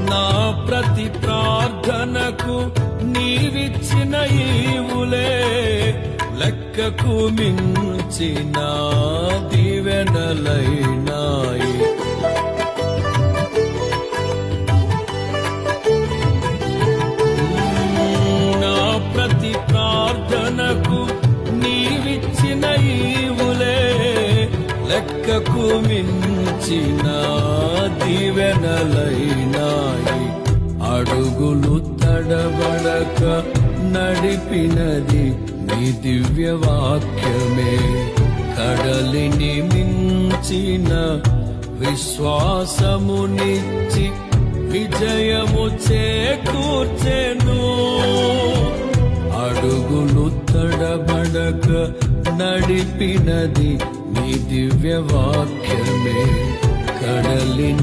నా ప్రతి ప్రార్థనకు నీవిచ్చిన ఈవులే లెక్కకు మించిన దీవెనలైనాయి. నా ప్రతి ప్రార్థనకు నీవిచ్చిన ఈవులే లెక్కకు మించిన దీవెనలైనాయి. అడుగులు తడబడక నడిపినది నీ దివ్య వాక్యమే. కడలిని మించిన విశ్వాసమునిచ్చి విజయము చేకూర్చెను. అడుగులు తడబడక నడిపినది నీ దివ్య వాక్యమే. కడలిని